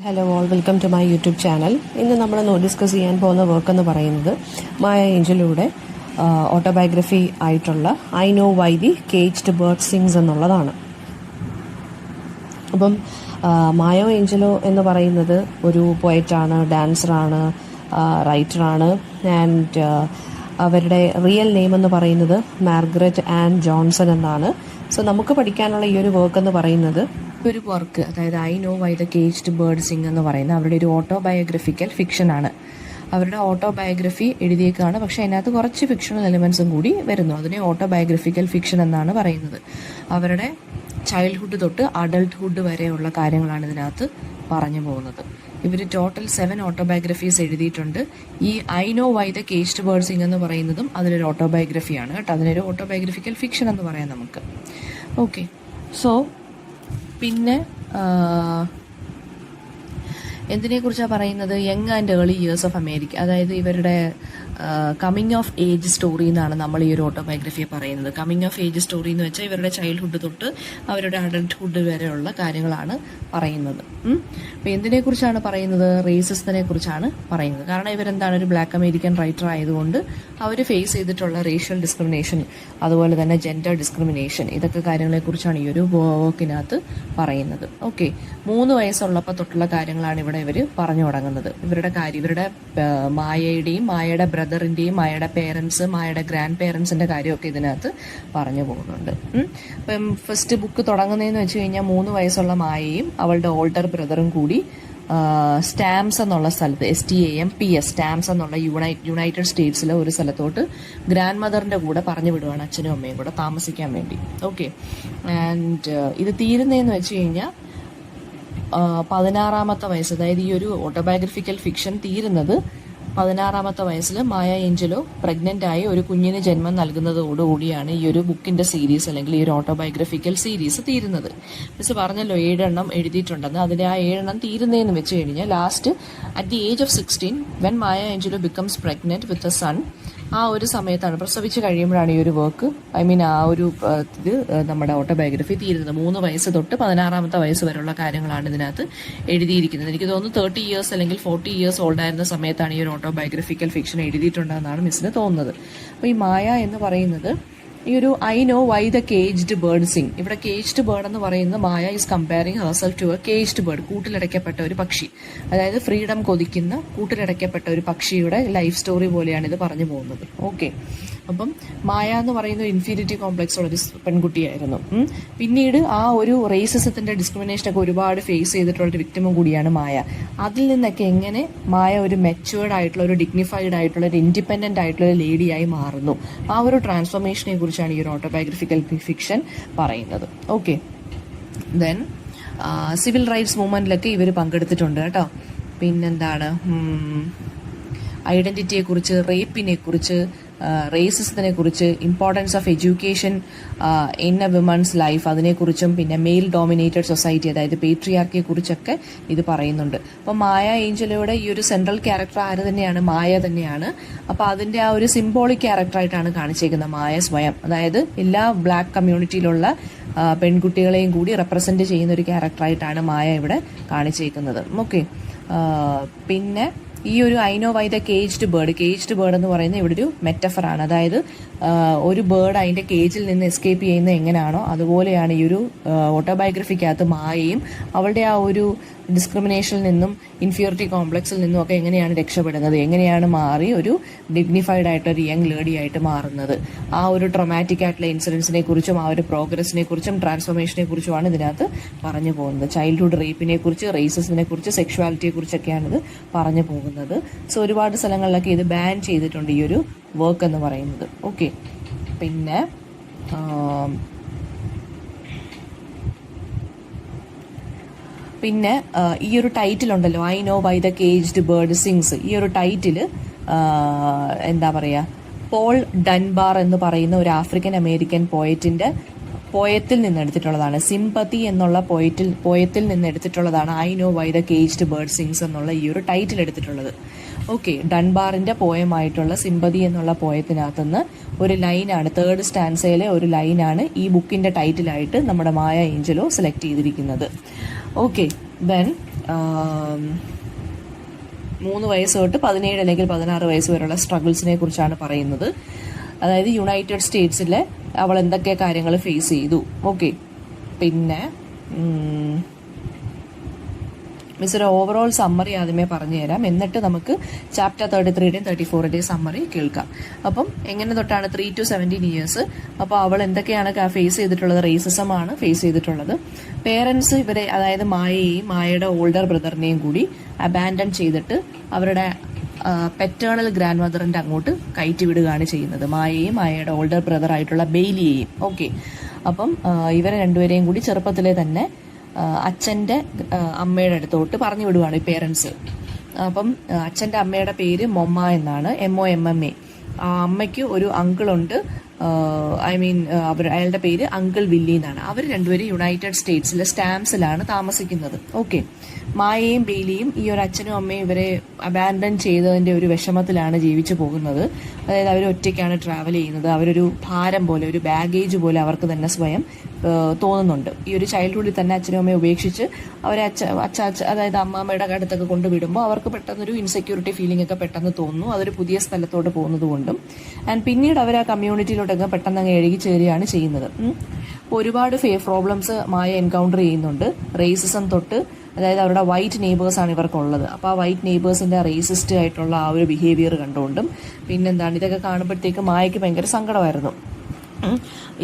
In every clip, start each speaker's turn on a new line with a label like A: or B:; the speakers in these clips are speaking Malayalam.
A: Hello all, welcome to my YouTube channel. ഇന്ന് നമ്മൾ ഡിസ്കസ് ചെയ്യാൻ പോകുന്ന വർക്ക് എന്ന് പറയുന്നത് മായ ഏഞ്ചലിലൂടെ ഓട്ടോബയോഗ്രഫി ആയിട്ടുള്ള I know why the caged bird sings എന്നുള്ളതാണ്. അപ്പം മായ ഏഞ്ചലോ എന്ന് പറയുന്നത് ഒരു പോയറ്റാണ്, ഡാൻസറാണ്, റൈറ്ററാണ്. ആൻഡ് അവരുടെ റിയൽ നെയിം എന്ന് പറയുന്നത് മാർഗരറ്റ് ആൻ ജോൺസൺ എന്നാണ്. സോ നമുക്ക് പഠിക്കാനുള്ള ഈ ഒരു വർക്ക് എന്ന് പറയുന്നത് ഒരു വർക്ക്, അതായത് I know why the caged bird sing എന്ന് പറയുന്നത് അവരുടെ ഒരു ഓട്ടോബയോഗ്രഫിക്കൽ ഫിക്ഷനാണ്. അവരുടെ ഓട്ടോബയോഗ്രഫി എഴുതിയേക്കാണ്, പക്ഷേ അതിനകത്ത് കുറച്ച് ഫിക്ഷണൽ എലിമെൻസും കൂടി വരുന്നു. അതിനെ ഓട്ടോബയോഗ്രഫിക്കൽ ഫിക്ഷൻ എന്നാണ് പറയുന്നത്. അവരുടെ ചൈൽഡ്ഹുഡ് തൊട്ട് അഡൾട്ട്ഹുഡ് വരെയുള്ള കാര്യങ്ങളാണ് ഇതിനകത്ത് പറഞ്ഞു പോകുന്നത്. ഇവർ ടോട്ടൽ 7 ഓട്ടോബയോഗ്രഫീസ് എഴുതിയിട്ടുണ്ട്. ഈ I know why the caged bird sing എന്ന് പറയുന്നതും അതിലൊരു ഓട്ടോബയോഗ്രഫിയാണ് കേട്ടോ. അതിനൊരു ഓട്ടോബയോഗ്രഫിക്കൽ ഫിക്ഷൻ എന്ന് പറയാം നമുക്ക്. ഓക്കെ, സോ പിന്നെ എന്തിനെക്കുറിച്ചാണ് പറയുന്നത്? Young and early years of America, അതായത് ഇവരുടെ കമ്മിങ് ഓഫ് ഏജ് സ്റ്റോറി എന്നാണ് നമ്മൾ ഈ ഒരു ഓട്ടോബയോഗ്രഫിയെ പറയുന്നത്. കമ്മിങ് ഓഫ് ഏജ് സ്റ്റോറി എന്ന് വെച്ചാൽ ഇവരുടെ ചൈൽഡ്ഹുഡ് തൊട്ട് അവരുടെ അഡൾട്ട്ഹുഡ് വരെയുള്ള കാര്യങ്ങളാണ് പറയുന്നത്. അപ്പോൾ എന്തിനെക്കുറിച്ചാണ് പറയുന്നത്? റേസിസത്തിനെ കുറിച്ചാണ് പറയുന്നത്. കാരണം ഇവരെന്താണ്, ഒരു ബ്ലാക്ക് അമേരിക്കൻ റൈറ്റർ ആയതുകൊണ്ട് അവർ ഫേസ് ചെയ്തിട്ടുള്ള റേഷ്യൽ ഡിസ്ക്രിമിനേഷൻ, അതുപോലെ തന്നെ ജെൻഡർ ഡിസ്ക്രിമിനേഷൻ, ഇതൊക്കെ കാര്യങ്ങളെക്കുറിച്ചാണ് ഈ ഒരു വർക്കിനകത്ത് പറയുന്നത്. ഓക്കെ, 3 വയസ്സുള്ളപ്പോൾ തൊട്ടുള്ള കാര്യങ്ങളാണ് ഇവിടെ ഇവർ പറഞ്ഞു തുടങ്ങുന്നത്. ഇവരുടെ മായയുടെയും മായയുടെ ബ്രദറിന്റെയും മായയുടെ പേരൻസ്, മായയുടെ ഗ്രാൻഡ് പേരൻസിന്റെ കാര്യമൊക്കെ ഇതിനകത്ത് പറഞ്ഞു പോകുന്നുണ്ട്. അപ്പം ഫസ്റ്റ് ബുക്ക് തുടങ്ങുന്നതെന്ന് വെച്ച് കഴിഞ്ഞാൽ 3 വയസ്സുള്ള മായയും അവളുടെ ഓൾഡർ ബ്രദറും കൂടി സ്റ്റാംസ് എന്നുള്ള സ്ഥലത്ത്, STAMPS, സ്റ്റാംസ് എന്നുള്ള യുണൈറ്റഡ് സ്റ്റേറ്റ്സിലെ ഒരു സ്ഥലത്തോട്ട് ഗ്രാൻഡ് മദറിന്റെ കൂടെ പറഞ്ഞു വിടുവാണ്, അച്ഛനും അമ്മയും കൂടെ താമസിക്കാൻ വേണ്ടി. ഓക്കെ, ആൻഡ് ഇത് തീരുന്നതെന്ന് വെച്ച് കഴിഞ്ഞാൽ 16ാമത്തെ വയസ്സ്, അതായത് ഈ ഒരു ഓട്ടോബയോഗ്രഫിക്കൽ ഫിക്ഷൻ തീരുന്നത് 16ാമത്തെ വയസ്സിൽ മായ ഏഞ്ചലോ പ്രഗ്നന്റ് ആയി ഒരു കുഞ്ഞിന് ജന്മം നൽകുന്നതോടുകൂടിയാണ് ഈ ഒരു ബുക്കിന്റെ സീരീസ് അല്ലെങ്കിൽ ഈ ഒരു ഓട്ടോബയോഗ്രഫിക്കൽ സീരീസ് തീരുന്നത്. മിസ് പറഞ്ഞല്ലോ 7 എണ്ണം എഴുതിയിട്ടുണ്ടെന്ന്. അതിൽ ആ 7 എണ്ണം തീരുന്നതെന്ന് വെച്ച് കഴിഞ്ഞാൽ last at the age of 16 when Maya Angelo becomes pregnant with a son, ആ ഒരു സമയത്താണ്, പ്രസവിച്ച് കഴിയുമ്പോഴാണ് ഈ ഒരു വർക്ക്, ആ ഒരു ഇത് നമ്മുടെ ഓട്ടോബയോഗ്രഫി തീരുന്നത്. 3 വയസ്സ് തൊട്ട് 16ാമത്തെ വയസ്സ് വരെയുള്ള കാര്യങ്ങളാണ് ഇതിനകത്ത് എഴുതിയിരിക്കുന്നത്. എനിക്ക് തോന്നുന്നു 30 ഇയേഴ്സ് അല്ലെങ്കിൽ 40 ഇയേഴ്സ് ഓൾഡ് ആയിരുന്ന സമയത്താണ് ഈ ഒരു ഓട്ടോബയോഗ്രഫിക്കൽ ഫിക്ഷൻ എഴുതിയിട്ടുണ്ടെന്നാണ് മിസ്സിന് തോന്നുന്നത്. അപ്പോൾ ഈ മായ എന്ന് പറയുന്നത് ഈ ഒരു I know why the caged bird sing, ഇവിടെ കേജ്ഡ് ബേർഡ് എന്ന് പറയുന്നത് Maya is comparing herself to a caged bird, കൂട്ടിലടയ്ക്കപ്പെട്ട ഒരു പക്ഷി, അതായത് ഫ്രീഡം കൊതിക്കുന്ന കൂട്ടിലടയ്ക്കപ്പെട്ട ഒരു പക്ഷിയുടെ ലൈഫ് സ്റ്റോറി പോലെയാണ് ഇത് പറഞ്ഞു പോകുന്നത്. ഓക്കെ, അപ്പം മായ എന്ന് പറയുന്ന ഇൻഫീരിയറിറ്റി കോംപ്ലക്സ് ഉള്ള ഒരു പെൺകുട്ടിയായിരുന്നു. പിന്നീട് ആ ഒരു റേസിസത്തിന്റെ ഡിസ്ക്രിമിനേഷനൊക്കെ ഒരുപാട് ഫേസ് ചെയ്തിട്ടുള്ള ഒരു വിക്ടിമും കൂടിയാണ് മായ. അതിൽ നിന്നൊക്കെ എങ്ങനെ മായ ഒരു മെച്ചുവേർഡ് ആയിട്ടുള്ള, ഒരു ഡിഗ്നിഫൈഡ് ആയിട്ടുള്ള, ഒരു ഇൻഡിപെൻഡന്റ് ആയിട്ടുള്ള ഒരു ലേഡിയായി മാറുന്നു, ആ ഒരു ട്രാൻസ്ഫോർമേഷനെ കുറിച്ചാണ് ഈ ഒരു ഓട്ടോബയോഗ്രഫിക്കൽ ഫിക്ഷൻ പറയുന്നത്. ഓക്കെ, ദെൻ സിവിൽ റൈറ്റ്സ് മൂവ്മെന്റിലൊക്കെ ഇവർ പങ്കെടുത്തിട്ടുണ്ട് കേട്ടോ. പിന്നെന്താണ്, ഐഡന്റിറ്റിയെ കുറിച്ച്, റേപ്പിനെ കുറിച്ച്, റേസിസത്തിനെ കുറിച്ച്, importance of education in a women's life, അതിനെക്കുറിച്ചും, പിന്നെ മെയിൽ ഡോമിനേറ്റഡ് സൊസൈറ്റി, അതായത് പേട്രിയാർക്കിയെ കുറിച്ചൊക്കെ ഇത് പറയുന്നുണ്ട്. അപ്പോൾ മായ ഏഞ്ചലോയുടെ ഈ ഒരു സെൻട്രൽ ക്യാരക്ടർ ആര് തന്നെയാണ്? മായ തന്നെയാണ്. അപ്പോൾ അതിന്റെ ആ ഒരു സിംബോളിക് ക്യാരക്ടറായിട്ടാണ് കാണിച്ചേക്കുന്നത് മായ സ്വയം, അതായത് എല്ലാ ബ്ലാക്ക് കമ്മ്യൂണിറ്റിയിലുള്ള പെൺകുട്ടികളെയും കൂടി റെപ്രസെന്റ് ചെയ്യുന്ന ഒരു ക്യാരക്ടറായിട്ടാണ് മായ ഇവിടെ കാണിച്ചേക്കുന്നത്. ഓക്കെ, പിന്നെ ഈ ഒരു I know why the caged bird എന്ന് പറയുന്നത് ഇവിടെ ഒരു മെറ്റഫറാണ്. അതായത് ഒരു ബേർഡ് അതിന്റെ കേജിൽ നിന്ന് എസ്കേപ്പ് ചെയ്യുന്നത് എങ്ങനെയാണോ അതുപോലെയാണ് ഈ ഒരു ഓട്ടോബയോഗ്രഫിക്കകത്ത് മായയും അവളുടെ ആ ഒരു ഡിസ്ക്രിമിനേഷനിൽ നിന്നും ഇൻഫീരിയറിറ്റി കോംപ്ലക്സിൽ നിന്നും ഒക്കെ എങ്ങനെയാണ് രക്ഷപ്പെടുന്നത്, എങ്ങനെയാണ് മാറി ഒരു ഡിഗ്നിഫൈഡ് ആയിട്ട് ഒരു യങ് ലേഡി ആയിട്ട് മാറുന്നത്, ആ ഒരു ട്രോമാറ്റിക് ആയിട്ടുള്ള ഇൻസിഡൻസിനെ കുറിച്ചും ആ ഒരു പ്രോഗ്രസിനെ കുറിച്ചും ട്രാൻസ്ഫോർമേഷനെ കുറിച്ചുമാണ് ഇതിനകത്ത് പറഞ്ഞു പോകുന്നത്. ചൈൽഡ്ഹുഡ് റേപ്പിനെ കുറിച്ച്, റേസിസിനെ കുറിച്ച്, സെക്ഷുവാലിറ്റിയെ കുറിച്ചൊക്കെയാണ് ഇത് പറഞ്ഞു പോകുന്നത്. സോ ഒരുപാട് സ്ഥലങ്ങളിലൊക്കെ ഇത് ബാൻ ചെയ്തിട്ടുണ്ട് ഈ ഒരു വർക്ക് എന്ന് പറയുന്നത്. ഓക്കെ, പിന്നെ ഈ ഒരു ടൈറ്റിൽ ഉണ്ടല്ലോ, I know why the caged bird sings, ഈ ഒരു ടൈറ്റില് എന്താ പറയാ, പോൾ ഡൻബാർ എന്ന് പറയുന്ന ഒരു ആഫ്രിക്കൻ അമേരിക്കൻ പോയത്തിൽ നിന്ന് എടുത്തിട്ടുള്ളതാണ്. സിംപതി എന്നുള്ള പോയത്തിൽ നിന്ന് എടുത്തിട്ടുള്ളതാണ് I know why the caged bird sings എന്നുള്ള ഈ ഒരു ടൈറ്റിൽ എടുത്തിട്ടുള്ളത്. ഓക്കെ, ഡൺബാറിന്റെ പോയമായിട്ടുള്ള സിംപതി എന്നുള്ള പോയത്തിനകത്തുനിന്ന് ഒരു ലൈനാണ്, 3rd സ്റ്റാൻസയിലെ ഒരു ലൈനാണ് ഈ ബുക്കിന്റെ ടൈറ്റിലായിട്ട് നമ്മുടെ മായ ഏഞ്ചലോ സെലക്ട് ചെയ്തിരിക്കുന്നത്. ഓക്കെ, ദെൻ 3 വയസ്സ് തൊട്ട് 17 അല്ലെങ്കിൽ 16 വയസ്സ് വരെയുള്ള സ്ട്രഗിൾസിനെ കുറിച്ചാണ് പറയുന്നത്. അതായത് യുണൈറ്റഡ് സ്റ്റേറ്റ്സിലെ അവൾ എന്തൊക്കെ കാര്യങ്ങൾ ഫേസ് ചെയ്തു. ഓക്കെ, പിന്നെ മിസ് ഒരു ഓവറോൾ സമ്മറി ആദ്യമേ പറഞ്ഞു തരാം, എന്നിട്ട് നമുക്ക് ചാപ്റ്റർ 33യുടെയും 34ന്റെയും സമ്മറി കേൾക്കാം. അപ്പം എങ്ങനെ തൊട്ടാണ് 3 to 17 ഇയേഴ്സ്, അപ്പോൾ അവൾ എന്തൊക്കെയാണ് ഫേസ് ചെയ്തിട്ടുള്ളത്? റേസിസം ആണ് ഫേസ് ചെയ്തിട്ടുള്ളത്. പേരൻസ് ഇവരെ, അതായത് മായയെയും മായയുടെ ഓൾഡർ ബ്രദറിനെയും കൂടി അബാൻഡൺ ചെയ്തിട്ട് അവരുടെ പെറ്റേണൽ ഗ്രാൻഡ് മദറിന്റെ അങ്ങോട്ട് കയറ്റി വിടുകയാണ് ചെയ്യുന്നത്, മായയെയും മായയുടെ ഓൾഡർ ബ്രദർ ആയിട്ടുള്ള ബെയ്ലിയെയും. ഓക്കെ, അപ്പം ഇവരെ രണ്ടുപേരെയും കൂടി ചെറുപ്പത്തിലെ തന്നെ അച്ഛൻ്റെ അമ്മയുടെ അടുത്തോട്ട് പറഞ്ഞു വിടുവാണ് ഈ പേരൻസ്. അപ്പം അച്ഛൻ്റെ അമ്മയുടെ പേര് മൊമ്മ എന്നാണ്, MOMMA. ആ അമ്മയ്ക്ക് ഒരു അങ്കിളുണ്ട്, അയാളുടെ പേര് അങ്കിൾ വില്ലി എന്നാണ്. അവർ രണ്ടുപേരും യുണൈറ്റഡ് സ്റ്റേറ്റ്സിലെ സ്റ്റാംസിലാണ് താമസിക്കുന്നത്. ഓക്കെ, മായയും ബെയ്ലിയും ഈ ഒരു അച്ഛനും അമ്മയും ഇവരെ അബാൻഡൺ ചെയ്തതിന്റെ ഒരു വിഷമത്തിലാണ് ജീവിച്ചു പോകുന്നത്. അതായത് അവർ ഒറ്റയ്ക്കാണ് ട്രാവൽ ചെയ്യുന്നത്, അവരൊരു ഭാരം പോലെ, ഒരു ബാഗേജ് പോലെ അവർക്ക് തന്നെ സ്വയം തോന്നുന്നുണ്ട്. ഈ ഒരു ചൈൽഡ്ഹുഡിൽ തന്നെ അച്ഛനും അമ്മയെ ഉപേക്ഷിച്ച് അവരെ അതായത് അമ്മാമ്മയുടെ അടുത്തൊക്കെ കൊണ്ടുവിടുമ്പോൾ അവർക്ക് പെട്ടെന്നൊരു ഇൻസെക്യൂരിറ്റി ഫീലിംഗ് ഒക്കെ പെട്ടെന്ന് തോന്നുന്നു, അതൊരു പുതിയ സ്ഥലത്തോട്ട് പോകുന്നത് കൊണ്ടും. ആൻഡ് പിന്നീട് അവർ ആ കമ്മ്യൂണിറ്റിയിലോട്ടൊക്കെ പെട്ടെന്ന് അങ്ങ് എഴുകി ചേരുകയാണ് ചെയ്യുന്നത്. ഒരുപാട് പ്രോബ്ലംസ് മായ എൻകൗണ്ടർ ചെയ്യുന്നുണ്ട്, റേസിസം തൊട്ട്. അതായത് അവരുടെ വൈറ്റ് നെയ്ബേഴ്സാണ് ഇവർക്കുള്ളത്. അപ്പോൾ ആ വൈറ്റ് നെയ്ബേഴ്സിന്റെ റേസിസ്റ്റ് ആയിട്ടുള്ള ആ ഒരു ബിഹേവിയർ കണ്ടുകൊണ്ടും പിന്നെന്താണ് ഇതൊക്കെ കാണുമ്പോഴത്തേക്ക് മായയ്ക്ക് ഭയങ്കര സങ്കടമായിരുന്നു.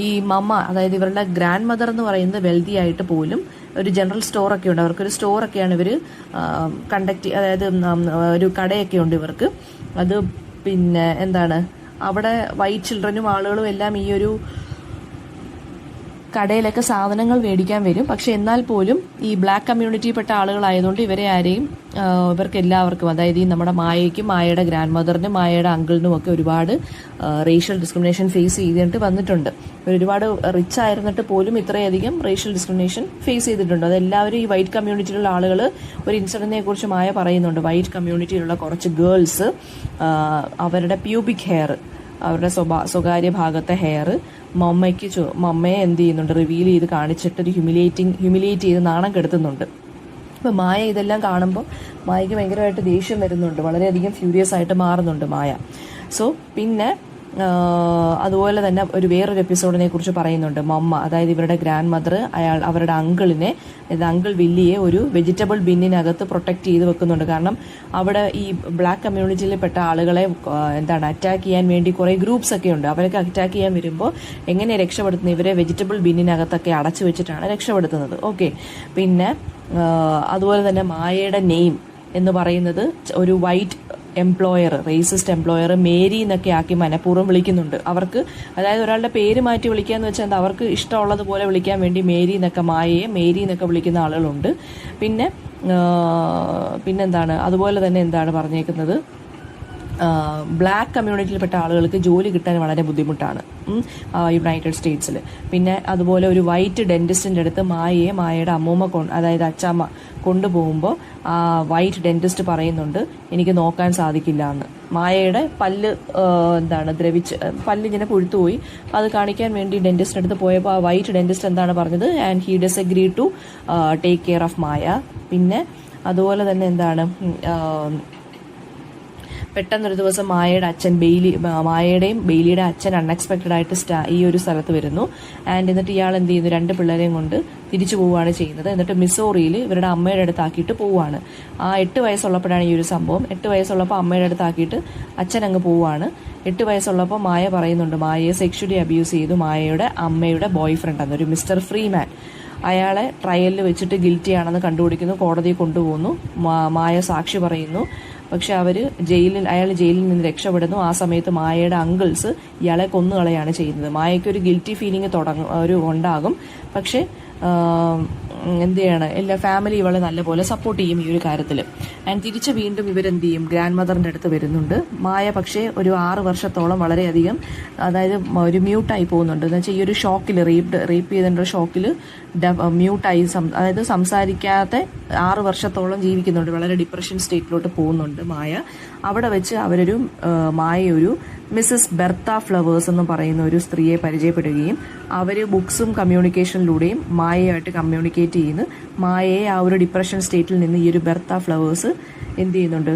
A: ഈ മമ്മ, അതായത് ഇവരുടെ ഗ്രാൻഡ് മദർ എന്ന് പറയുന്നത് വെൽത്തി ആയിട്ട് പോലും ഒരു ജനറൽ സ്റ്റോറൊക്കെ ഉണ്ട്, അവർക്കൊരു സ്റ്റോറൊക്കെയാണ് ഇവർ അതായത് ഒരു കടയൊക്കെ ഉണ്ട് ഇവർക്ക്. അത് പിന്നെ എന്താണ് അവിടെ വൈറ്റ് ചിൽഡ്രനും ആളുകളും എല്ലാം ഈ ഒരു കടയിലൊക്കെ സാധനങ്ങൾ മേടിക്കാൻ വരും. പക്ഷെ എന്നാൽ പോലും ഈ ബ്ലാക്ക് കമ്മ്യൂണിറ്റിയിൽപ്പെട്ട ആളുകളായതുകൊണ്ട് ഇവർക്ക് എല്ലാവർക്കും, അതായത് ഈ നമ്മുടെ മായയ്ക്കും മായയുടെ ഗ്രാൻഡ് മദറിനും മായയുടെ അങ്കിളിനും ഒക്കെ ഒരുപാട് റേഷ്യൽ ഡിസ്ക്രിമിനേഷൻ ഫേസ് ചെയ്തിട്ട് വന്നിട്ടുണ്ട്. ഒരുപാട് റിച്ച് ആയിരുന്നിട്ട് പോലും ഇത്രയധികം റേഷ്യൽ ഡിസ്ക്രിമിനേഷൻ ഫേസ് ചെയ്തിട്ടുണ്ട്. അതെല്ലാവരും ഈ വൈറ്റ് കമ്മ്യൂണിറ്റിയിലുള്ള ആളുകൾ, ഒരു ഇൻസിഡന്റിനെ കുറിച്ച് മായ പറയുന്നുണ്ട്. വൈറ്റ് കമ്മ്യൂണിറ്റിയിലുള്ള കുറച്ച് ഗേൾസ് അവരുടെ പ്യൂബിക് ഹെയർ, അവരുടെ സ്വകാര്യ ഭാഗത്തെ ഹെയർ മമ്മയെ എന്ത് ചെയ്യുന്നുണ്ട്, റിവീൽ ചെയ്ത് കാണിച്ചിട്ട് ഒരു ഹ്യൂമിലിയേറ്റ് ചെയ്ത് നാണം കെടുത്തുന്നുണ്ട്. അപ്പം മായ ഇതെല്ലാം കാണുമ്പോൾ മായയ്ക്ക് ഭയങ്കരമായിട്ട് ദേഷ്യം വരുന്നുണ്ട്, വളരെയധികം ഫ്യൂരിയസ് ആയിട്ട് മാറുന്നുണ്ട് മായ. സോ പിന്നെ അതുപോലെ തന്നെ വേറൊരു എപ്പിസോഡിനെ കുറിച്ച് പറയുന്നുണ്ട്. മമ്മ, അതായത് ഇവരുടെ ഗ്രാൻഡ് മദർ അവരുടെ അങ്കിളിനെ, അങ്കിൾ വില്ലിയെ ഒരു വെജിറ്റബിൾ ബിന്നിനകത്ത് പ്രൊട്ടക്ട് ചെയ്ത് വെക്കുന്നുണ്ട്. കാരണം അവിടെ ഈ ബ്ലാക്ക് കമ്മ്യൂണിറ്റിയിൽപ്പെട്ട ആളുകളെ അറ്റാക്ക് ചെയ്യാൻ വേണ്ടി കുറേ ഗ്രൂപ്പ്സ് ഒക്കെ ഉണ്ട്. അവരൊക്കെ അറ്റാക്ക് ചെയ്യാൻ വരുമ്പോൾ എങ്ങനെ രക്ഷപ്പെടുത്തുന്നത്, ഇവരെ വെജിറ്റബിൾ ബിന്നിനകത്തൊക്കെ അടച്ചു വെച്ചിട്ടാണ് രക്ഷപ്പെടുത്തുന്നത്. ഓക്കെ, പിന്നെ അതുപോലെ തന്നെ മായയുടെ നെയിം എന്ന് പറയുന്നത് ഒരു white employer, racist employer Mary എന്നൊക്കെ ആക്കി മനഃപൂർവ്വം വിളിക്കുന്നുണ്ട്. അവർക്ക്, അതായത് ഒരാളുടെ പേര് മാറ്റി വിളിക്കാന്ന് വെച്ചാൽ എന്താ, അവർക്ക് ഇഷ്ടമുള്ളതുപോലെ വിളിക്കാൻ വേണ്ടി മായയെ മേരി എന്നൊക്കെ വിളിക്കുന്ന ആളുകളുണ്ട്. പിന്നെന്താണ് അതുപോലെ തന്നെ എന്താണ് പറഞ്ഞേക്കുന്നത്, ബ്ലാക്ക് കമ്മ്യൂണിറ്റിയിൽപ്പെട്ട ആളുകൾക്ക് ജോലി കിട്ടാൻ വളരെ ബുദ്ധിമുട്ടാണ് യുണൈറ്റഡ് സ്റ്റേറ്റ്സിൽ. പിന്നെ അതുപോലെ ഒരു വൈറ്റ് ഡെന്റിസ്റ്റിന്റെ അടുത്ത് മായയുടെ അമ്മൂമ്മ, അതായത് അച്ചാമ്മ കൊണ്ടുപോകുമ്പോൾ ആ വൈറ്റ് ഡെന്റിസ്റ്റ് പറയുന്നുണ്ട് എനിക്ക് നോക്കാൻ സാധിക്കില്ല എന്ന്. മായയുടെ പല്ല് പല്ലിങ്ങനെ പുഴുത്തുപോയി. അത് കാണിക്കാൻ വേണ്ടി ഡെന്റിസ്റ്റിന്റെ അടുത്ത് പോയപ്പോൾ ആ വൈറ്റ് ഡെന്റിസ്റ്റ് എന്താണ് പറഞ്ഞത്, and he disagree to take care of Maya. പിന്നെ അതുപോലെ തന്നെ പെട്ടെന്നൊരു ദിവസം മായയുടെയും ബെയ്ലിയുടെ അച്ഛൻ അൺഎക്സ്പെക്റ്റഡ് ആയിട്ട് ഈ ഒരു സ്ഥലത്ത് വരുന്നു. ആൻഡ് എന്നിട്ട് ഇയാൾ എന്ത് ചെയ്യുന്നു, 2 പിള്ളേരെയും കൊണ്ട് തിരിച്ചു പോവുകയാണ് ചെയ്യുന്നത്. എന്നിട്ട് മിസോറിയിൽ ഇവരുടെ അമ്മയുടെ അടുത്താക്കിയിട്ട് പോവുകയാണ്. ആ 8 വയസ്സുള്ളപ്പോഴാണ് ഈ ഒരു സംഭവം. 8 വയസ്സുള്ളപ്പോൾ അമ്മയുടെ അടുത്താക്കിയിട്ട് അച്ഛൻ അങ്ങ് പോവുകയാണ്. 8 വയസ്സുള്ളപ്പോൾ മായ പറയുന്നുണ്ട്, മായയെ സെക്ഷുവലി അബ്യൂസ് ചെയ്തു മായയുടെ അമ്മയുടെ ബോയ് ഫ്രണ്ട് ആണ്, ഒരു മിസ്റ്റർ ഫ്രീമാൻ. അയാളെ ട്രയലിൽ വെച്ചിട്ട് ഗിൽറ്റി ആണെന്ന് കണ്ടുപിടിക്കുന്നു, കോടതിയിൽ കൊണ്ടുപോകുന്നു. മായ സാക്ഷി പറയുന്നു. പക്ഷെ അയാൾ ജയിലിൽ നിന്ന് രക്ഷപ്പെടുന്നു. ആ സമയത്ത് മായയുടെ അങ്കിൾസ് ഇയാളെ കൊന്നുകളയാണ് ചെയ്യുന്നത്. മായയ്ക്ക് ഒരു ഗിൽറ്റി ഫീലിംഗ് ഉണ്ടാകും. പക്ഷെ എന്ത് ചെയ്യാണ്, എല്ലാ ഫാമിലി ഇവളെ നല്ലപോലെ സപ്പോർട്ട് ചെയ്യും ഈ ഒരു കാര്യത്തിൽ. ആൻഡ് തിരിച്ച് വീണ്ടും ഇവരെന്ത് ചെയ്യും, ഗ്രാൻഡ് മദറിന്റെ അടുത്ത് വരുന്നുണ്ട്. മായ പക്ഷേ ഒരു 6 വർഷത്തോളം വളരെയധികം, അതായത് ഒരു മ്യൂട്ടായി പോകുന്നുണ്ട്. എന്ന് വെച്ചാൽ ഈ ഒരു ഷോക്കിൽ റേപ്പ് ചെയ്തതിൻ്റെ ഷോക്കിൽ മ്യൂട്ടായി, അതായത് സംസാരിക്കാതെ 6 വർഷത്തോളം ജീവിക്കുന്നുണ്ട്. വളരെ ഡിപ്രഷൻ സ്റ്റേറ്റിലോട്ട് പോകുന്നുണ്ട് മായ. അവിടെ വെച്ച് മായ ഒരു മിസ്സസ് ബെർത്ത ഫ്ലവേഴ്സ് എന്ന് പറയുന്ന ഒരു സ്ത്രീയെ പരിചയപ്പെടുകയും അവർ ബുക്സും കമ്മ്യൂണിക്കേഷനിലൂടെയും മായയായിട്ട് കമ്മ്യൂണിക്കേറ്റ് ചെയ്യുന്നു. മായയെ ആ ഒരു ഡിപ്രഷൻ സ്റ്റേറ്റിൽ നിന്ന് ഈ ഒരു ബെർത്ത ഫ്ലവേഴ്സ് എന്ത് ചെയ്യുന്നുണ്ട്,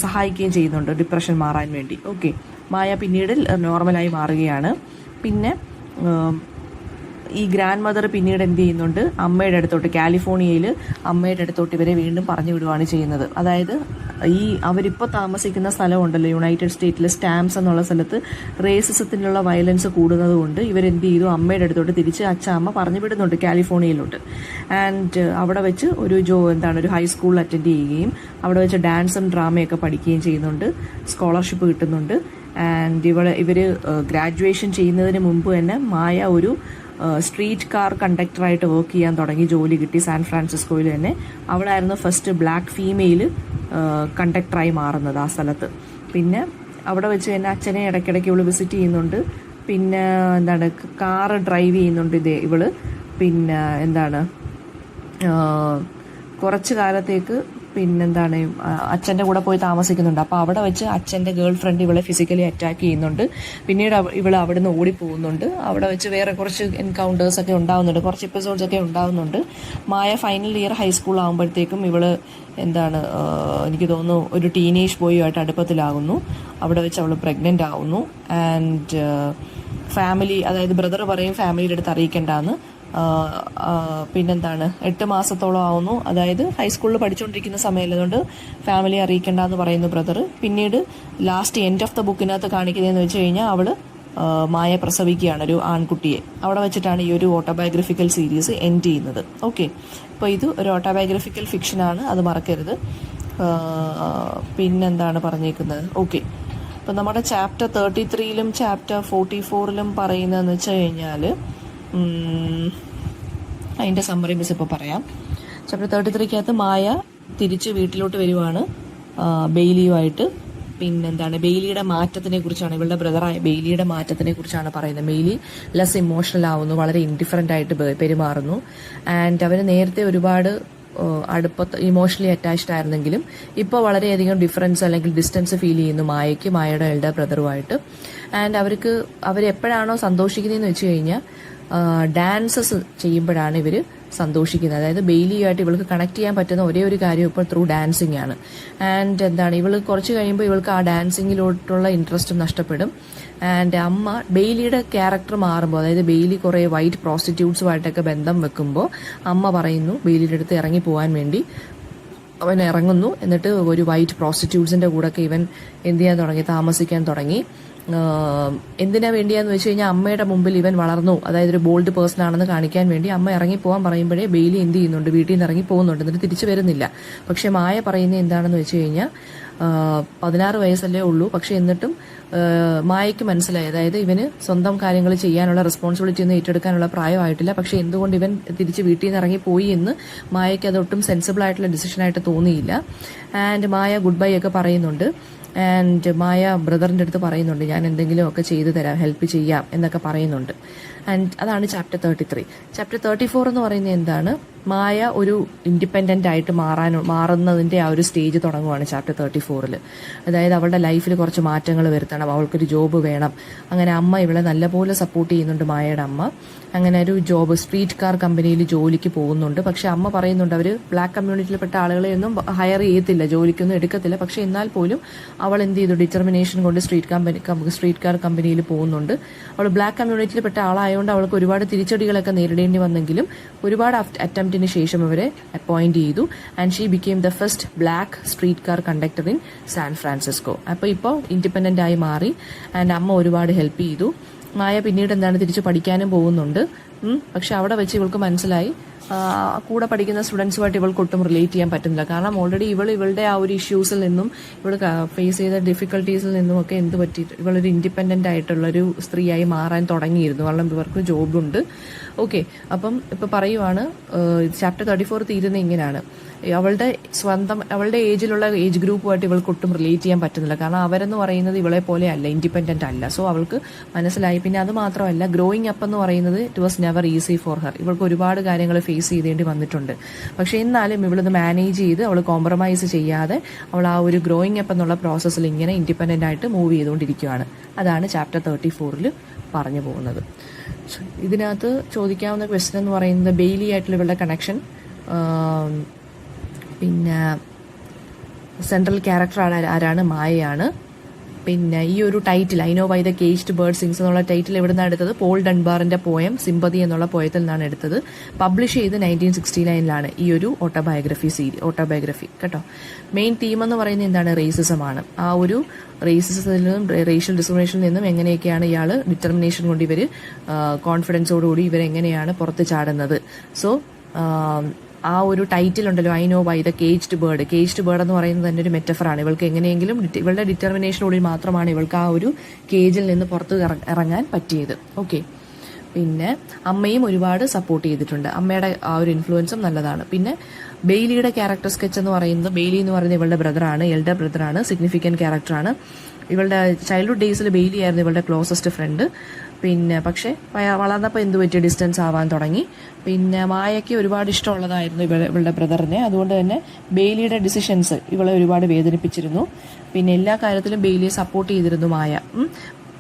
A: സഹായിക്കുകയും ചെയ്യുന്നുണ്ട് ഡിപ്രഷൻ മാറാൻ വേണ്ടി. ഓക്കെ, മായ പിന്നീട് നോർമലായി മാറുകയാണ്. പിന്നെ ഈ ഗ്രാൻഡ് മദർ പിന്നീട് എന്ത് ചെയ്യുന്നുണ്ട്, അമ്മയുടെ അടുത്തോട്ട്, കാലിഫോർണിയയിൽ അമ്മയുടെ അടുത്തോട്ട് ഇവരെ വീണ്ടും പറഞ്ഞു വിടുകയാണ് ചെയ്യുന്നത്. അതായത് ഈ അവരിപ്പോൾ താമസിക്കുന്ന സ്ഥലമുണ്ടല്ലോ, യുണൈറ്റഡ് സ്റ്റേറ്റിലെ സ്റ്റാംസ് എന്നുള്ള സ്ഥലത്ത് റേസിസത്തിനുള്ള വയലൻസ് കൂടുന്നത് കൊണ്ട് ഇവരെന്ത് ചെയ്തു, അമ്മയുടെ അടുത്തോട്ട് തിരിച്ച് അമ്മ പറഞ്ഞു വിടുന്നുണ്ട് കാലിഫോർണിയയിലോട്ട്. ആൻഡ് അവിടെ വെച്ച് ഒരു ഹൈസ്കൂൾ അറ്റൻഡ് ചെയ്യുകയും അവിടെ വെച്ച് ഡാൻസും ഡ്രാമയൊക്കെ പഠിക്കുകയും ചെയ്യുന്നുണ്ട്. സ്കോളർഷിപ്പ് കിട്ടുന്നുണ്ട്. ആൻഡ് ഇവർ ഗ്രാജുവേഷൻ ചെയ്യുന്നതിന് മുമ്പ് തന്നെ മായ ഒരു സ്ട്രീറ്റ് കാർ കണ്ടക്ടറായിട്ട് വർക്ക് ചെയ്യാൻ തുടങ്ങി. ജോലി കിട്ടി സാൻ ഫ്രാൻസിസ്കോയിൽ തന്നെ. അവളായിരുന്നു ഫസ്റ്റ് ബ്ലാക്ക് ഫീമെയിൽ കണ്ടക്ടറായി മാറുന്നത് ആ സ്ഥലത്ത്. പിന്നെ അവിടെ വെച്ച് തന്നെ അച്ഛനെ ഇടയ്ക്കിടയ്ക്ക് ഇവള് വിസിറ്റ് ചെയ്യുന്നുണ്ട്. പിന്നെ കാറ് ഡ്രൈവ് ചെയ്യുന്നുണ്ട് ഇവള്. പിന്നെ കുറച്ച് കാലത്തേക്ക് അച്ഛൻ്റെ കൂടെ പോയി താമസിക്കുന്നുണ്ട്. അപ്പോൾ അവിടെ വെച്ച് അച്ഛൻ്റെ ഗേൾ ഫ്രണ്ട് ഇവളെ ഫിസിക്കലി അറ്റാക്ക് ചെയ്യുന്നുണ്ട്. പിന്നീട് ഇവൾ അവിടെ നിന്ന് ഓടിപ്പോകുന്നുണ്ട്. അവിടെ വെച്ച് വേറെ കുറച്ച് എൻകൗണ്ടേഴ്സ് ഒക്കെ ഉണ്ടാവുന്നുണ്ട്, കുറച്ച് എപ്പിസോഡ്സ് ഒക്കെ ഉണ്ടാവുന്നുണ്ട്. മായ ഫൈനൽ ഇയർ ഹൈസ്കൂൾ ആകുമ്പോഴത്തേക്കും ഇവള് എനിക്ക് തോന്നുന്നു ഒരു ടീനേജ് ബോയുമായിട്ട് അടുപ്പത്തിലാകുന്നു. അവിടെ വെച്ച് അവൾ പ്രഗ്നൻ്റ് ആവുന്നു. ആൻഡ് ഫാമിലി, അതായത് ബ്രദർ പറയും ഫാമിലിയുടെ അടുത്ത് അറിയിക്കേണ്ടെന്ന്. 8 മാസത്തോളം ആവുന്നു. അതായത് ഹൈസ്കൂളിൽ പഠിച്ചുകൊണ്ടിരിക്കുന്ന സമയമായതുകൊണ്ട് ഫാമിലി അറിയിക്കേണ്ടെന്ന് പറയുന്നു ബ്രദർ. പിന്നീട് ലാസ്റ്റ് എൻഡ് ഓഫ് ദ ബുക്കിനകത്ത് കാണിക്കുന്നതെന്ന് വെച്ച് കഴിഞ്ഞാൽ അവള് മായ പ്രസവിക്കുകയാണ് ഒരു ആൺകുട്ടിയെ. അവിടെ വെച്ചിട്ടാണ് ഈ ഒരു ഓട്ടോബയോഗ്രഫിക്കൽ സീരീസ് എൻഡ് ചെയ്യുന്നത്. ഓക്കെ, അപ്പോൾ ഇത് ഒരു ഓട്ടോബയോഗ്രഫിക്കൽ ഫിക്ഷനാണ്, അത് മറക്കരുത്. പറഞ്ഞേക്കുന്നത്. ഓക്കെ, അപ്പം നമ്മുടെ ചാപ്റ്റർ 33-ലും ചാപ്റ്റർ 44-ലും പറയുന്നതെന്ന് വെച്ച് കഴിഞ്ഞാൽ അതിൻ്റെ സമ്മറി മിസ് ഇപ്പോൾ പറയാം. ചാപ്റ്റർ 33-കകത്ത് മായ തിരിച്ച് വീട്ടിലോട്ട് വരുവാണ് ബെയിലിയുമായിട്ട്. ബെയിലിയുടെ മാറ്റത്തിനെ കുറിച്ചാണ്, ഇവളുടെ ബ്രദറായ ബെയിലിയുടെ മാറ്റത്തിനെ കുറിച്ചാണ് പറയുന്നത്. ബെയിലി ലെസ് ഇമോഷണൽ ആവുന്നു, വളരെ ഇൻഡിഫറൻ്റ് ആയിട്ട് പെരുമാറുന്നു. ആൻഡ് അവർ നേരത്തെ ഒരുപാട് അടുപ്പത്ത് ഇമോഷണലി അറ്റാച്ച്ഡ് ആയിരുന്നെങ്കിലും ഇപ്പോൾ വളരെയധികം ഡിഫറൻസ് അല്ലെങ്കിൽ ഡിസ്റ്റൻസ് ഫീൽ ചെയ്യുന്നു മായയുടെ എൽഡർ ബ്രദറുമായിട്ട്. ആൻഡ് അവരെപ്പോഴാണോ സന്തോഷിക്കുന്നതെന്ന് വെച്ച് കഴിഞ്ഞാൽ ഡാൻസസ് ചെയ്യുമ്പോഴാണ് ഇവർ സന്തോഷിക്കുന്നത്. അതായത് ബെയിലിയുമായിട്ട് ഇവൾക്ക് കണക്ട് ചെയ്യാൻ പറ്റുന്ന ഒരേ ഒരു കാര്യം ഇപ്പോൾ ത്രൂ ഡാൻസിങ് ആണ്. ആൻഡ് ഇവള് കുറച്ച് കഴിയുമ്പോൾ ഇവൾക്ക് ആ ഡാൻസിങ്ങിലോട്ടുള്ള ഇൻട്രസ്റ്റ് നഷ്ടപ്പെടും. ആൻഡ് അമ്മ ബെയിലിയുടെ ക്യാരക്ടർ മാറുമ്പോൾ, അതായത് ബെയിലി കുറേ വൈറ്റ് പ്രോസ്റ്റിറ്റ്യൂട്ട്സുമായിട്ടൊക്കെ ബന്ധം വെക്കുമ്പോൾ അമ്മ പറയുന്നു ബെയിലിയുടെ അടുത്ത് ഇറങ്ങി പോകാൻ വേണ്ടി. അവൻ ഇറങ്ങുന്നു. എന്നിട്ട് ഒരു വൈറ്റ് പ്രോസ്റ്റിറ്റ്യൂട്ട്സിന്റെ കൂടെയൊക്കെ ഇവൻ എന്ത് ചെയ്യാൻ തുടങ്ങി, താമസിക്കാൻ തുടങ്ങി. എന്തിനാ വേണ്ടിയാന്ന് വെച്ച് കഴിഞ്ഞാൽ അമ്മയുടെ മുമ്പിൽ ഇവൻ വളർന്നു, അതായത് ഒരു ബോൾഡ് പേഴ്സൺ ആണെന്ന് കാണിക്കാൻ വേണ്ടി അമ്മ ഇറങ്ങി പോകാൻ പറയുമ്പോഴേ ബെയിലി എന്ത് ചെയ്യുന്നുണ്ട്, വീട്ടിൽ നിന്ന് ഇറങ്ങി പോകുന്നുണ്ട്, എന്നിട്ട് തിരിച്ചു വരുന്നില്ല. പക്ഷെ മായ പറയുന്നത് എന്താണെന്ന് വെച്ച് കഴിഞ്ഞാൽ 16 വയസ്സല്ലേ ഉള്ളൂ, പക്ഷെ എന്നിട്ടും മായയ്ക്ക് മനസ്സിലായി, അതായത് ഇവന് സ്വന്തം കാര്യങ്ങൾ ചെയ്യാനുള്ള റെസ്പോൺസിബിലിറ്റി ഒന്നും ഏറ്റെടുക്കാനുള്ള പ്രായമായിട്ടില്ല. പക്ഷെ എന്തുകൊണ്ട് ഇവൻ തിരിച്ച് വീട്ടിൽ നിന്ന് ഇറങ്ങി പോയി എന്ന് മായയ്ക്ക് അതൊട്ടും സെൻസിബിൾ ആയിട്ടുള്ള ഡിസിഷനായിട്ട് തോന്നിയില്ല. ആൻഡ് മായ ഗുഡ് ബൈ ഒക്കെ പറയുന്നുണ്ട്. ആൻഡ് മായ ബ്രദറിൻ്റെ അടുത്ത് പറയുന്നുണ്ട് ഞാൻ എന്തെങ്കിലും ഒക്കെ ചെയ്തു തരാം, ഹെൽപ്പ് ചെയ്യാം എന്നൊക്കെ പറയുന്നുണ്ട്. ആൻഡ് അതാണ് ചാപ്റ്റർ 33. ചാപ്റ്റർ 34 എന്ന് പറയുന്നത് എന്താണ്, മായ ഒരു ഇൻഡിപെൻഡൻ്റ് ആയിട്ട് മാറുന്നതിൻ്റെ ആ ഒരു സ്റ്റേജ് തുടങ്ങുവാണ് ചാപ്റ്റർ 34-ൽ. അതായത് അവളുടെ ലൈഫിൽ കുറച്ച് മാറ്റങ്ങൾ വരുത്തണം, അവൾക്കൊരു ജോബ് വേണം. അങ്ങനെ അമ്മ ഇവളെ നല്ലപോലെ സപ്പോർട്ട് ചെയ്യുന്നുണ്ട്, മായയുടെ അമ്മ. അങ്ങനെ ഒരു ജോബ്, സ്ട്രീറ്റ് കാർ കമ്പനിയിൽ ജോലിക്ക് പോകുന്നുണ്ട്. പക്ഷെ അമ്മ പറയുന്നുണ്ട് അവർ ബ്ലാക്ക് കമ്മ്യൂണിറ്റിയിൽപ്പെട്ട ആളുകളെ ഒന്നും ഹയർ ചെയ്യത്തില്ല, ജോലിക്കൊന്നും എടുക്കത്തില്ല. പക്ഷെ എന്നാൽ പോലും അവൾ എന്ത് ചെയ്തു, ഡിറ്റർമിനേഷൻ കൊണ്ട് സ്ട്രീറ്റ് കാർ കമ്പനിയിൽ പോകുന്നുണ്ട്. അവൾ ബ്ലാക്ക് കമ്മ്യൂണിറ്റിയിൽപ്പെട്ട ആളായതുകൊണ്ട് അവൾക്ക് ഒരുപാട് തിരിച്ചടികളൊക്കെ നേരിടേണ്ടി വന്നെങ്കിലും ഒരുപാട് അറ്റംപ്റ്റിന് ശേഷം അവരെ അപ്പോയിന്റ് ചെയ്തു. And she became the first black street car conductor in San Francisco. അപ്പോൾ ഇപ്പോൾ ഇൻഡിപെൻഡൻ്റ് ആയി മാറി. ആൻഡ് അമ്മ ഒരുപാട് ഹെൽപ്പ് ചെയ്തു. മായ പിന്നീട് തിരിച്ച് പഠിക്കാനും പോകുന്നുണ്ട്. പക്ഷെ അവിടെ വെച്ച് ഇവൾക്ക് മനസ്സിലായി കൂടെ പഠിക്കുന്ന സ്റ്റുഡൻസുമായിട്ട് ഇവൾക്ക് ഒട്ടും റിലേറ്റ് ചെയ്യാൻ പറ്റുന്നില്ല. കാരണം ഓൾറെഡി ഇവളുടെ ആ ഒരു ഇഷ്യൂസിൽ നിന്നും ഇവൾ ഫേസ് ചെയ്ത ഡിഫിക്കൽട്ടീസിൽ നിന്നും ഒക്കെ എന്ത് പറ്റിയിട്ട് ഇവളൊരു ഇൻഡിപെൻഡൻ്റ് ആയിട്ടുള്ളൊരു സ്ത്രീയായി മാറാൻ തുടങ്ങിയിരുന്നു. കാരണം ഇവർക്ക് ജോബുണ്ട്. ഓക്കെ, അപ്പം ഇപ്പം പറയുവാണ് ചാപ്റ്റർ 34 തീരുന്ന ഇങ്ങനെയാണ്. അവളുടെ ഏജ് ഗ്രൂപ്പുമായിട്ട് ഇവൾക്ക് ഒട്ടും റിലേറ്റ് ചെയ്യാൻ പറ്റുന്നില്ല. കാരണം അവരെന്ന് പറയുന്നത് ഇവളെ പോലെ അല്ല, ഇൻഡിപെൻഡന്റ് അല്ല. സോ അവൾക്ക് മനസ്സിലായി. പിന്നെ അത് മാത്രമല്ല, ഗ്രോയിങ് അപ്പ് എന്ന് പറയുന്നത് it was never easy for her. ഇവൾക്ക് ഒരുപാട് കാര്യങ്ങൾ ഫേസ് ചെയ്തേണ്ടി വന്നിട്ടുണ്ട്. പക്ഷെ എന്നാലും ഇവളിത് മാനേജ് ചെയ്ത് അവൾ കോംപ്രമൈസ് ചെയ്യാതെ അവൾ ആ ഒരു ഗ്രോയിങ് അപ്പ് എന്നുള്ള പ്രോസസ്സിൽ ഇങ്ങനെ ഇൻഡിപെൻഡന്റ് ആയിട്ട് മൂവ് ചെയ്തുകൊണ്ടിരിക്കുകയാണ്. അതാണ് ചാപ്റ്റർ 34 പറഞ്ഞു പോകുന്നത്. ഇതിനകത്ത് ചോദിക്കാവുന്ന ക്വസ്റ്റ്യൻ എന്ന് പറയുന്നത് ബെയ്ലി ആയിട്ടുള്ള ഇവളുടെ കണക്ഷൻ, പിന്നെ സെൻട്രൽ ക്യാരക്ടർ ആരാണ്, മായയാണ്. പിന്നെ ഈ ഒരു title I know why the caged bird sings എന്നുള്ള ടൈറ്റിൽ എവിടെ നിന്നാണ് എടുത്തത്? പോൾ ഡൺബാറിന്റെ പോയം സിമ്പതി എന്നുള്ള പോയത്തിൽ നിന്നാണ് എടുത്തത്. പബ്ലിഷ് ചെയ്ത് 1969 ഈ ഒരു ഓട്ടോബയോഗ്രഫി കേട്ടോ. മെയിൻ തീം എന്ന് പറയുന്നത് എന്താണ്? റേസിസമാണ്. ആ ഒരു റേസിസത്തിൽ നിന്നും റേഷ്യൽ ഡിസ്ക്രിമിനേഷനിൽ നിന്നും എങ്ങനെയൊക്കെയാണ് ഇയാൾ ഡിറ്റർമിനേഷൻ കൊണ്ട് ഇവർ കോൺഫിഡൻസോടുകൂടി ഇവരെങ്ങനെയാണ് പുറത്ത് ചാടുന്നത്. സോ ആ ഒരു ടൈറ്റിൽ ഉണ്ടല്ലോ, I know why the caged bird എന്ന് പറയുന്നത് തന്നെ ഒരു മെറ്റഫറാണ്. ഇവൾക്ക് എങ്ങനെയെങ്കിലും ഇവളുടെ ഡിറ്റർമിനേഷനോട് മാത്രമാണ് ഇവൾക്ക് ആ ഒരു കേജിൽ നിന്ന് പുറത്ത് ഇറങ്ങാൻ പറ്റിയത്. ഓക്കെ. പിന്നെ അമ്മയും ഒരുപാട് സപ്പോർട്ട് ചെയ്തിട്ടുണ്ട്. അമ്മയുടെ ആ ഒരു ഇൻഫ്ലുവൻസും നല്ലതാണ്. പിന്നെ ബെയ്ലിയുടെ ക്യാരക്ടർ സ്കെച്ച് എന്ന് പറയുന്നത്, ബെയ്ലി എന്ന് പറയുന്നത് ഇവളുടെ ബ്രദറാണ്, എൽഡർ ബ്രദറാണ്, സിഗ്നിഫിക്കൻറ്റ് ക്യാരക്ടറാണ്. ഇവളുടെ ചൈൽഡ്ഹുഡ് ഡേയ്സിൽ ബെയ്ലി ആയിരുന്നു ഇവളുടെ ക്ലോസസ്റ്റ് ഫ്രണ്ട്. പിന്നെ പക്ഷേ വളർന്നപ്പോൾ എന്ത് പറ്റിയ ഡിസ്റ്റൻസ് ആവാൻ തുടങ്ങി. പിന്നെ മായയ്ക്ക് ഒരുപാട് ഇഷ്ടമുള്ളതായിരുന്നു ഇവളുടെ ബ്രദറിനെ. അതുകൊണ്ട് തന്നെ ബെയ്ലിയുടെ ഡിസിഷൻസ് ഇവളെ ഒരുപാട് വേദനിപ്പിച്ചിരുന്നു. പിന്നെ എല്ലാ കാര്യത്തിലും ബെയ്ലിയെ സപ്പോർട്ട് ചെയ്തിരുന്നു മായ.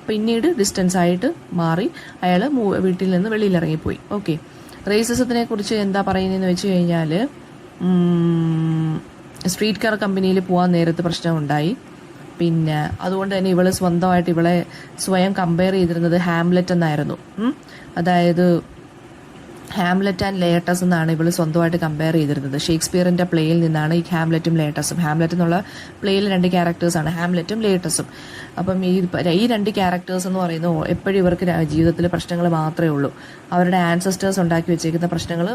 A: പിന്നീട് ഡിസ്റ്റൻസ് ആയിട്ട് മാറി അയാൾ വീട്ടിൽ നിന്ന് വെളിയിലിറങ്ങിപ്പോയി. ഓക്കെ. റേസിസത്തിനെ കുറിച്ച് എന്താ പറയുന്നതെന്ന് വെച്ച് കഴിഞ്ഞാൽ, സ്ട്രീറ്റ് കാർ കമ്പനിയിൽ പോകാൻ നേരത്ത് പ്രശ്നമുണ്ടായി. പിന്നെ അതുകൊണ്ട് തന്നെ ഇവള് സ്വന്തമായിട്ട് ഇവളെ സ്വയം കമ്പയർ ചെയ്തിരുന്നത് ഹാംലെറ്റ് എന്നായിരുന്നു. അതായത് ഹാംലെറ്റ് ആൻഡ് ലേട്ടസ് എന്നാണ് ഇവള് സ്വന്തമായിട്ട് കമ്പയർ ചെയ്തിരുന്നത്. ഷേക്സ്പിയറിന്റെ പ്ലേയിൽ നിന്നാണ് ഈ ഹാംലെറ്റും ലേട്ടസും. ഹാംലെറ്റ് എന്നുള്ള പ്ലേയിൽ 2 ക്യാരക്ടേഴ്സാണ്, ഹാംലെറ്റും ലേട്ടസും. അപ്പം ഈ 2 ക്യാരക്ടേഴ്സ് എന്ന് പറയുന്നത് എപ്പോഴും ഇവർക്ക് ജീവിതത്തിൽ പ്രശ്നങ്ങൾ മാത്രമേ ഉള്ളൂ. അവരുടെ ആൻസസ്റ്റേഴ്സ് ഉണ്ടാക്കി വെച്ചേക്കുന്ന പ്രശ്നങ്ങൾ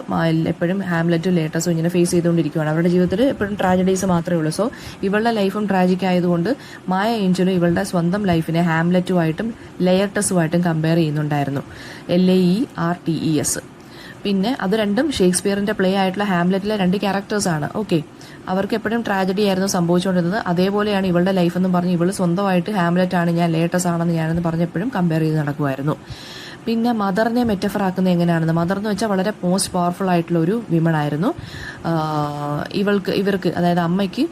A: എപ്പോഴും ഹാംലെറ്റും ലേട്ടസും ഇങ്ങനെ ഫേസ് ചെയ്തുകൊണ്ടിരിക്കുകയാണ്. അവരുടെ ജീവിതത്തിൽ എപ്പോഴും ട്രാജഡീസ് മാത്രമേ ഉള്ളൂ. സോ ഇവളുടെ ലൈഫും ട്രാജിക് ആയതുകൊണ്ട് മായ ഏഞ്ചലും ഇവളുടെ സ്വന്തം ലൈഫിനെ ഹാംലെറ്റുമായിട്ടും ലേട്ടസുമായിട്ടും കമ്പയർ ചെയ്യുന്നുണ്ടായിരുന്നു. LAERTES. പിന്നെ അത് രണ്ടും ഷേക്സ്പിയറിന്റെ പ്ലേ ആയിട്ടുള്ള ഹാംലെറ്റിലെ 2 ക്യാരക്ടേഴ്സാണ്. ഓക്കെ. അവർക്ക് എപ്പോഴും ട്രാജഡി ആയിരുന്നു സംഭവിച്ചുകൊണ്ടിരുന്നത്. അതേപോലെയാണ് ഇവളുടെ ലൈഫ് എന്നും പറഞ്ഞ് ഇവള് സ്വന്തമായിട്ട് ഹാംലെറ്റ് ആണ് ഞാൻ, ലേട്ടസ് ആണെന്ന് ഞാനെന്ന് പറഞ്ഞ് എപ്പോഴും കമ്പയർ ചെയ്ത് നടക്കുമായിരുന്നു. പിന്നെ മദറിനെ മെറ്റഫർ ആക്കുന്നത് എങ്ങനെയാണെന്ന്, മദർ എന്ന് വെച്ചാൽ വളരെ മോസ്റ്റ് പവർഫുൾ ആയിട്ടുള്ള ഒരു വിമൺ ആയിരുന്നു. ഇവർക്ക് അതായത് അമ്മയ്ക്ക്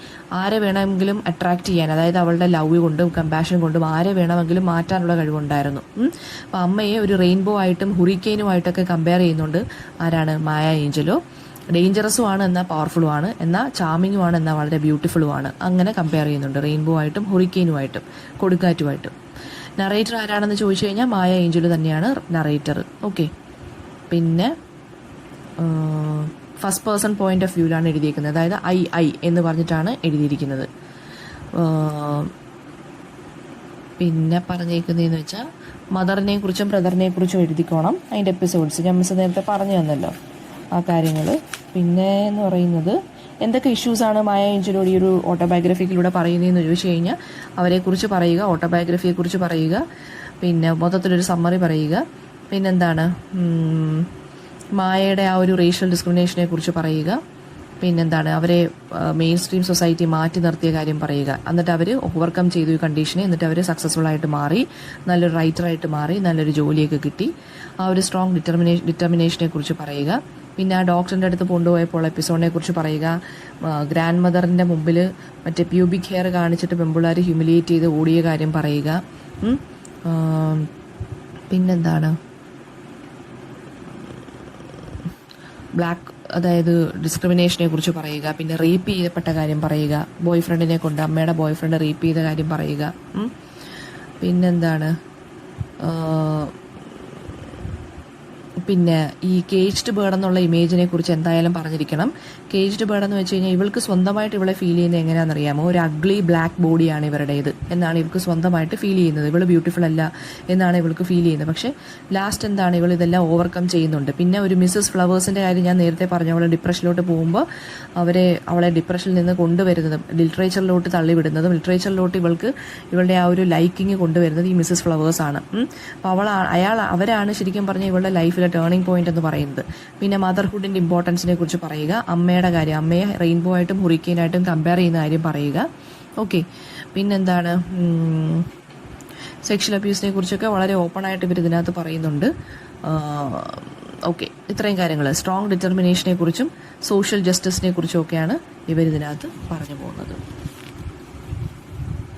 A: ആരെ വേണമെങ്കിലും അട്രാക്ട് ചെയ്യാൻ, അതായത് അവളുടെ ലവ് കൊണ്ടും കമ്പാഷൻ കൊണ്ടും ആരെ വേണമെങ്കിലും മാറ്റാനുള്ള കഴിവുണ്ടായിരുന്നു. അപ്പോൾ അമ്മയെ ഒരു റെയിൻബോ ആയിട്ടും ഹുറിക്കെയിനുമായിട്ടൊക്കെ കമ്പയർ ചെയ്യുന്നുണ്ട് ആരാണ്? മായ ഏഞ്ചലോ. ഡേഞ്ചറസും ആണ് എന്നാൽ പവർഫുള്ളും ആണ്, എന്നാൽ ചാമിങ്ങും ആണ് എന്നാൽ വളരെ ബ്യൂട്ടിഫുള്ളും ആണ്. അങ്ങനെ കമ്പയർ ചെയ്യുന്നുണ്ട് റെയിൻബോ ആയിട്ടും ഹുറിക്കെയിനുമായിട്ടും കൊടുങ്കാറ്റുമായിട്ടും. നറേറ്റർ ആരാണെന്ന് ചോദിച്ചു കഴിഞ്ഞാൽ മായ ഏഞ്ചൽ തന്നെയാണ് നറേറ്റർ. ഓക്കെ. പിന്നെ ഫസ്റ്റ് പേഴ്സൺ പോയിന്റ് ഓഫ് വ്യൂവിലാണ് എഴുതിയിരിക്കുന്നത്. അതായത് ഐ എന്ന് പറഞ്ഞിട്ടാണ് എഴുതിയിരിക്കുന്നത്. പിന്നെ പറഞ്ഞേക്കുന്നതെന്ന് വെച്ചാൽ മദറിനെ കുറിച്ചും ബ്രദറിനെ കുറിച്ചും എഴുതിക്കോണം. അതിൻ്റെ എപ്പിസോഡ്സ് ഞാൻ നേരത്തെ പറഞ്ഞു തന്നല്ലോ ആ കാര്യങ്ങൾ. പിന്നെ എന്ന് പറയുന്നത് എന്തൊക്കെ ഇഷ്യൂസാണ് മായ ഏഞ്ചലോട് ഈ ഒരു ഓട്ടോബയോഗ്രഫിക്കിലൂടെ പറയുന്നതെന്ന് ചോദിച്ചു കഴിഞ്ഞാൽ അവരെക്കുറിച്ച് പറയുക, ഓട്ടോബയോഗ്രഫിയെക്കുറിച്ച് പറയുക, പിന്നെ മൊത്തത്തിലൊരു സമ്മറി പറയുക. പിന്നെന്താണ്, മായയുടെ ആ ഒരു റേഷ്യൽ ഡിസ്ക്രിമിനേഷനെ കുറിച്ച് പറയുക. പിന്നെന്താണ്, അവരെ മെയിൻ സ്ട്രീം സൊസൈറ്റി മാറ്റി നിർത്തിയ കാര്യം പറയുക. എന്നിട്ട് അവർ ഓവർകം ചെയ്തു ഈ കണ്ടീഷനെ. എന്നിട്ട് അവർ സക്സസ്ഫുൾ ആയിട്ട് മാറി, നല്ലൊരു റൈറ്ററായിട്ട് മാറി, നല്ലൊരു ജോലിയൊക്കെ കിട്ടി. ആ ഒരു സ്ട്രോങ് ഡിറ്റർമിനേഷനെ കുറിച്ച് പറയുക. പിന്നെ ആ ഡോക്ടറിൻ്റെ അടുത്ത് കൊണ്ടുപോയപ്പോൾ എപ്പിസോഡിനെ കുറിച്ച് പറയുക. ഗ്രാൻഡ് മദറിൻ്റെ മുമ്പിൽ മറ്റേ പ്യൂബിക് ഹെയർ കാണിച്ചിട്ട് പെമ്പിള്ളാർ ഹ്യൂമിലിയേറ്റ് ചെയ്ത് ഓടിയ കാര്യം പറയുക. പിന്നെന്താണ്, അതായത് ഡിസ്ക്രിമിനേഷനെ കുറിച്ച് പറയുക. പിന്നെ റേപ്പ് ചെയ്യപ്പെട്ട കാര്യം പറയുക. ബോയ് കൊണ്ട് അമ്മയുടെ ബോയ് ഫ്രണ്ട് റേപ്പ് ചെയ്ത കാര്യം പറയുക. പിന്നെന്താണ്, പിന്നെ ഈ കേജ്ഡ് ബേർഡ് എന്നുള്ള ഇമേജിനെ കുറിച്ച് എന്തായാലും പറഞ്ഞിരിക്കണം. കേജ്ഡ് ബേർഡ് എന്ന് വെച്ച് കഴിഞ്ഞാൽ ഇവൾക്ക് സ്വന്തമായിട്ട് ഇവളെ ഫീൽ ചെയ്യുന്നത് എങ്ങനെയാണെന്നറിയാമോ? ഒരു അഗ്ലി ബ്ലാക്ക് ബോഡിയാണ് ഇവരുടേത് എന്നാണ് ഇവൾക്ക് സ്വന്തമായിട്ട് ഫീൽ ചെയ്യുന്നത്. ഇവൾ ബ്യൂട്ടിഫുൾ അല്ല എന്നാണ് ഇവൾക്ക് ഫീൽ ചെയ്യുന്നത്. പക്ഷേ ലാസ്റ്റ് എന്താണ്, ഇവൾ ഇതെല്ലാം ഓവർകം ചെയ്യുന്നുണ്ട്. പിന്നെ ഒരു മിസ്സസ് ഫ്ലവേഴ്സിൻ്റെ കാര്യം ഞാൻ നേരത്തെ പറഞ്ഞു. അവൾ ഡിപ്രഷനിലോട്ട് പോകുമ്പോൾ അവളെ ഡിപ്രഷനിൽ നിന്ന് കൊണ്ടുവരുന്നതും ലിറ്ററേച്ചറിലോട്ട് തള്ളിവിടുന്നതും ലിറ്ററേച്ചറിലോട്ട് ഇവളുടെ ആ ഒരു ലൈക്കിങ് കൊണ്ടുവരുന്നത് ഈ മിസ്സസ് ഫ്ലവേഴ്സ് ആണ്. അപ്പോൾ അവരാണ് ശരിക്കും പറഞ്ഞാൽ ഇവളുടെ ലൈഫിലെ ടേണിംഗ് പോയിന്റ് എന്ന് പറയുന്നത്. പിന്നെ മദർഹുഡിന്റെ ഇമ്പോർട്ടൻസിനെ കുറിച്ച് പറയുക, അമ്മയുടെ കാര്യം, അമ്മയെ റെയിൻബോ ആയിട്ടും ഹുറിക്കെയിനായിട്ടും കമ്പയർ ചെയ്യുന്ന കാര്യം പറയുക. ഓക്കെ, പിന്നെന്താണ്, സെക്ഷൽ അബ്യൂസിനെ കുറിച്ചൊക്കെ വളരെ ഓപ്പൺ ആയിട്ട് ഇവർ ഇതിനകത്ത് പറയുന്നുണ്ട്. ഓക്കെ, ഇത്രയും കാര്യങ്ങൾ. സ്ട്രോങ് ഡിറ്റർമിനേഷനെ കുറിച്ചും സോഷ്യൽ ജസ്റ്റിസിനെ കുറിച്ചും ഒക്കെയാണ് ഇവർ ഇതിനകത്ത് പറഞ്ഞു പോകുന്നത്.